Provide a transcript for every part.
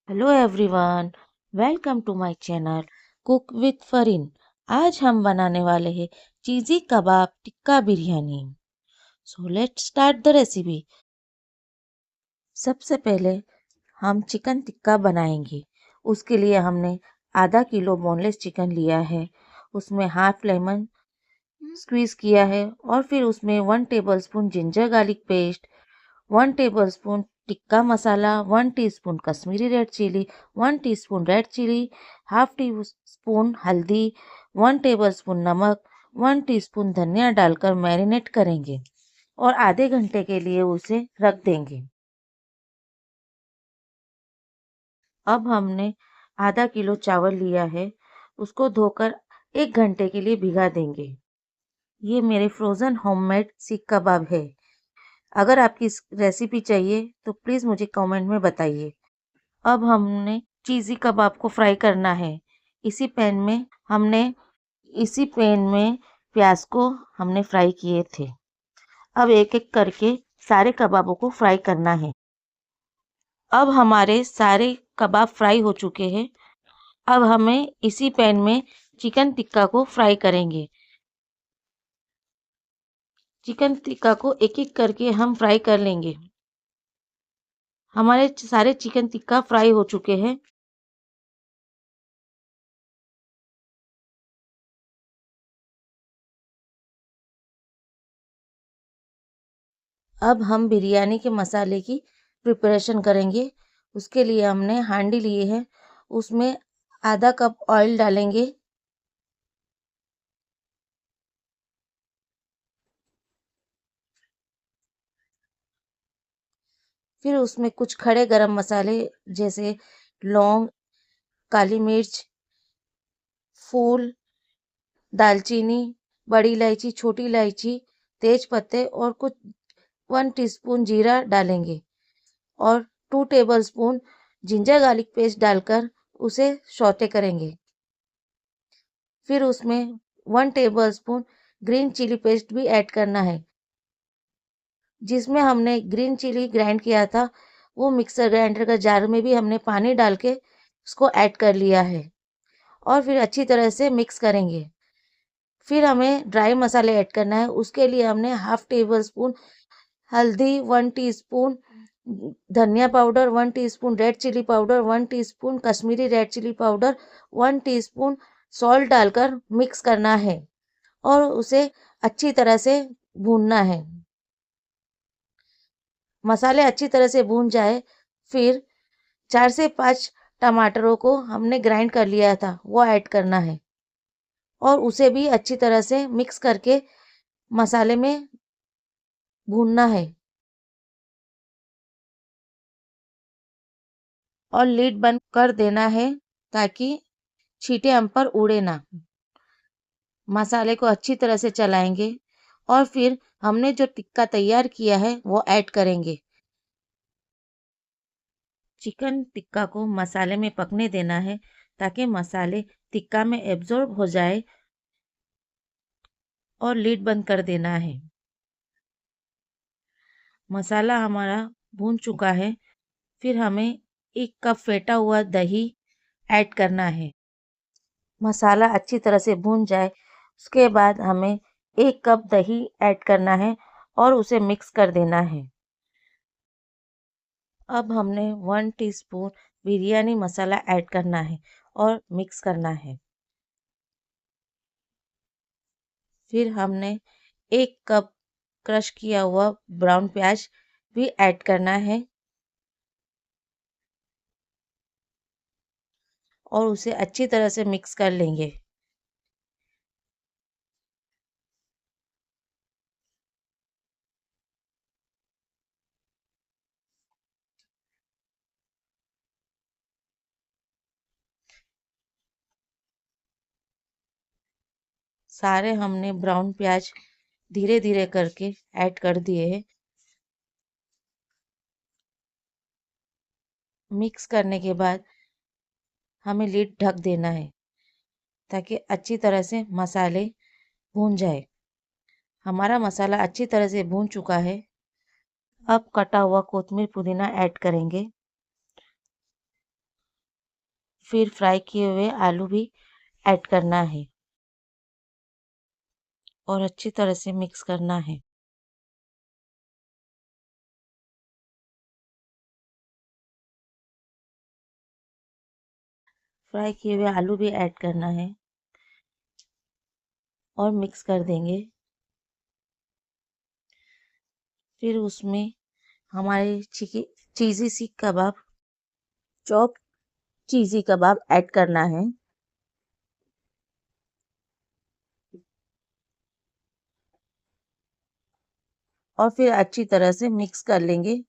Hello everyone, welcome to my channel cook with Fareen. आज हम बनाने वाले हैं cheesy kebab tikka biryani. So let's start the recipe. सबसे पहले हम चिकन टिक्का बनाएंगे। उसके लिए हमने आधा किलो बोनलेस चिकन लिया है। उसमें हाफ लेमन स्क्वीज किया है और फिर उसमें 1 tablespoon ginger garlic paste, 1 tablespoon tikka masala, 1 teaspoon Kashmiri red chilli, 1 teaspoon red chilli, half teaspoon हल्दी, 1 टेबलस्पून नमक, 1 टीस्पून धनिया डालकर मैरिनेट करेंगे और आधे घंटे के लिए उसे रख देंगे। अब हमने आधा किलो चावल लिया है, उसको धोकर 1 घंटे के लिए भिगा देंगे। ये मेरे फ्रोज़न होममेड सीख कबाब है। अगर आपकी इस रेसिपी चाहिए तो प्लीज़ मुझे कमेंट में बताइए। अब हमने चीज़ी कबाब को फ्राई करना है। इसी पैन में हमने इसी पैन में प्याज को हमने फ्राई किए थे। अब एक एक करके सारे कबाबों को फ्राई करना है। अब हमारे सारे कबाब फ्राई हो चुके हैं। अब हमें इसी पैन में चिकन टिक्का को फ्राई करेंगे। चिकन टिक्का को एक एक करके हम फ्राई कर लेंगे। हमारे सारे चिकन टिक्का फ्राई हो चुके हैं। अब हम बिरयानी के मसाले की प्रिपरेशन करेंगे। उसके लिए हमने हांडी लिए है, उसमें आधा कप ऑयल डालेंगे। फिर उसमें कुछ खड़े गरम मसाले जैसे लौंग, काली मिर्च, फूल, दालचीनी, बड़ी इलायची, छोटी इलायची, तेज पत्ते और कुछ 1 टीस्पून जीरा डालेंगे और 2 टेबलस्पून जिंजर गार्लिक पेस्ट डालकर उसे सौटे करेंगे। फिर उसमें 1 टेबलस्पून ग्रीन चिली पेस्ट भी ऐड करना है। जिसमें हमने ग्रीन चिली ग्राइंड किया था, वो मिक्सर ग्राइंडर का जार में भी हमने पानी डाल के उसको ऐड कर लिया है और फिर अच्छी तरह से मिक्स करेंगे। फिर हमें ड्राई मसाले ऐड करना है। उसके लिए हमने हाफ टेबल स्पून हल्दी, 1 टीस्पून धनिया powder, 1 teaspoon red chilli powder, 1 teaspoon Kashmiri red chilli powder, 1 teaspoon salt डालकर मिक्स करना है और उसे अच्छी तरह से भूनना है। मसाले अच्छी तरह से भून जाए, फिर 4 से 5 टमाटरों को हमने ग्राइंड कर लिया था, वो ऐड करना है और उसे भी अच्छी तरह से मिक्स करके मसाले में भूनना है और लीड बंद कर देना है ताकि छींटे हम पर उड़े ना। मसाले को अच्छी तरह से चलाएंगे और फिर हमने जो टिक्का तैयार किया है वो ऐड करेंगे। चिकन टिक्का को मसाले में पकने देना है ताकि मसाले टिक्का में एब्जॉर्ब हो जाए और लीड बंद कर देना है। मसाला हमारा भून चुका है। फिर हमें 1 कप फेटा हुआ दही ऐड करना है। मसाला अच्छी तरह से भून जाए, उसके बाद हमें 1 कप दही ऐड करना है और उसे मिक्स कर देना है। अब हमने 1 टीस्पून बिरयानी मसाला ऐड करना है और मिक्स करना है। फिर हमने 1 कप क्रश किया हुआ ब्राउन प्याज भी ऐड करना है और उसे अच्छी तरह से मिक्स कर लेंगे। सारे हमने ब्राउन प्याज धीरे धीरे करके ऐड कर दिए हैं। मिक्स करने के बाद हमें लीड ढक देना है ताकि अच्छी तरह से मसाले भून जाए। हमारा मसाला अच्छी तरह से भून चुका है। अब कटा हुआ कोतमीर पुदीना ऐड करेंगे फिर फ्राई किए हुए आलू भी ऐड करना है और अच्छी तरह से मिक्स करना है। फ्राई किए हुए आलू भी ऐड करना है और मिक्स कर देंगे। फिर उसमें हमारे चीज़ी सीख कबाब, चॉप चीज़ी कबाब ऐड करना है। और फिर अच्छी तरह से मिक्स कर लेंगे।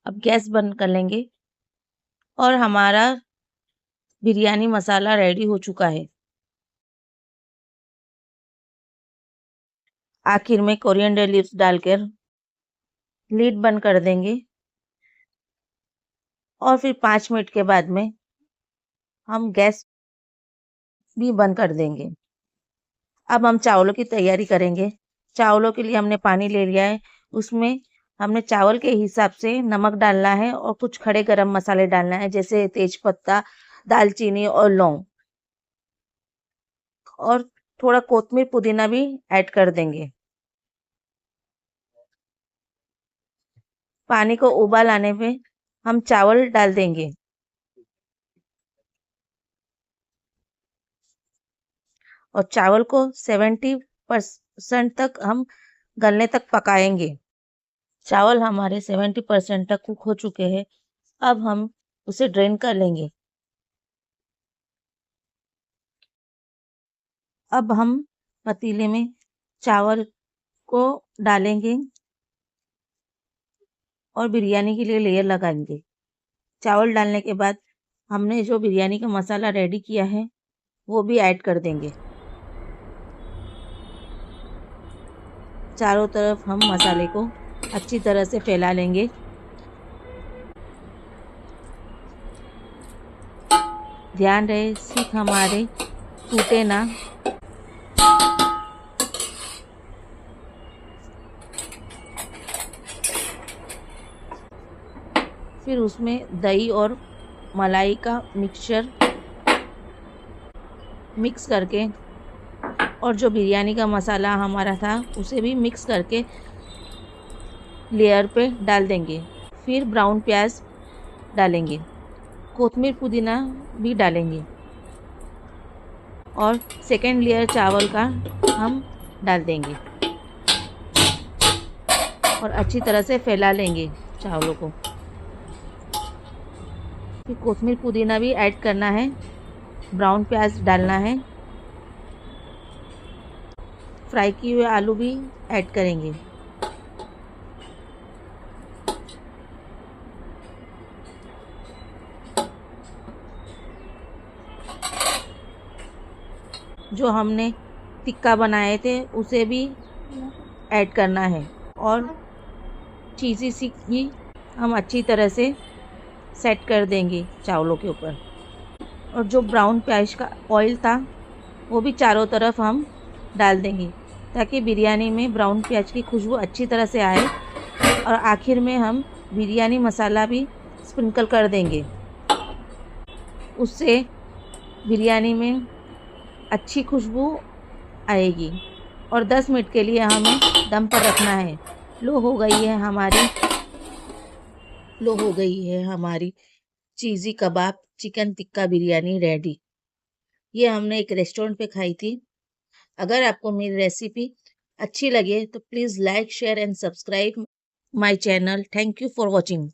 अब गैस बंद कर लेंगे और हमारा बिरयानी मसाला रेडी हो चुका है। आखिर में कोरिएंडर लीव्स डालकर लीड बंद कर देंगे और फिर 5 मिनट के बाद में हम गैस भी बंद कर देंगे। अब हम चावलों की तैयारी करेंगे। चावलों के लिए हमने पानी ले लिया है, उसमें हमने चावल के हिसाब से नमक डालना है और कुछ खड़े गरम मसाले डालना है, जैसे तेजपत्ता, दालचीनी और लौंग, और थोड़ा कोतमीर पुदीना भी ऐड कर देंगे। पानी को उबाल आने पे हम चावल डाल देंगे और चावल को 70% तक हम गलने तक पकाएंगे। चावल हमारे 70% तक कुक हो चुके हैं। अब हम उसे ड्रेन कर लेंगे। अब हम पतीले में चावल को डालेंगे और बिरयानी के लिए लेयर लगाएंगे। चावल डालने के बाद हमने जो बिरयानी का मसाला रेडी किया है वो भी ऐड कर देंगे। चारों तरफ हम मसाले को अच्छी तरह से फैला लेंगे। ध्यान रहे सीख हमारे टूटे ना। फिर उसमें दही और मलाई का मिक्सचर मिक्स करके और जो बिरयानी का मसाला हमारा था उसे भी मिक्स करके लेयर पे डाल देंगे। फिर ब्राउन प्याज डालेंगे, कोतमीर पुदीना भी डालेंगे और सेकेंड लेयर चावल का हम डाल देंगे और अच्छी तरह से फैला लेंगे चावलों को। फिर कोतमीर पुदीना भी ऐड करना है, ब्राउन प्याज डालना है, फ्राई किए हुए आलू भी ऐड करेंगे। जो हमने टिक्का बनाए थे उसे भी ऐड करना है और चीज़ी सीख भी हम अच्छी तरह से सेट कर देंगे चावलों के ऊपर। और जो ब्राउन प्याज का ऑयल था वो भी चारों तरफ हम डाल देंगे ताकि बिरयानी में ब्राउन प्याज की खुशबू अच्छी तरह से आए। और आखिर में हम बिरयानी मसाला भी स्प्रिंकल कर देंगे, उससे बिरयानी में अच्छी खुशबू आएगी। और 10 मिनट के लिए हमें दम पर रखना है। लो हो गई है हमारी चीज़ी कबाब चिकन टिक्का बिरयानी रेडी। ये हमने एक रेस्टोरेंट पे खाई थी। अगर आपको मेरी रेसिपी अच्छी लगे तो please like share and subscribe my channel. Thank you for watching.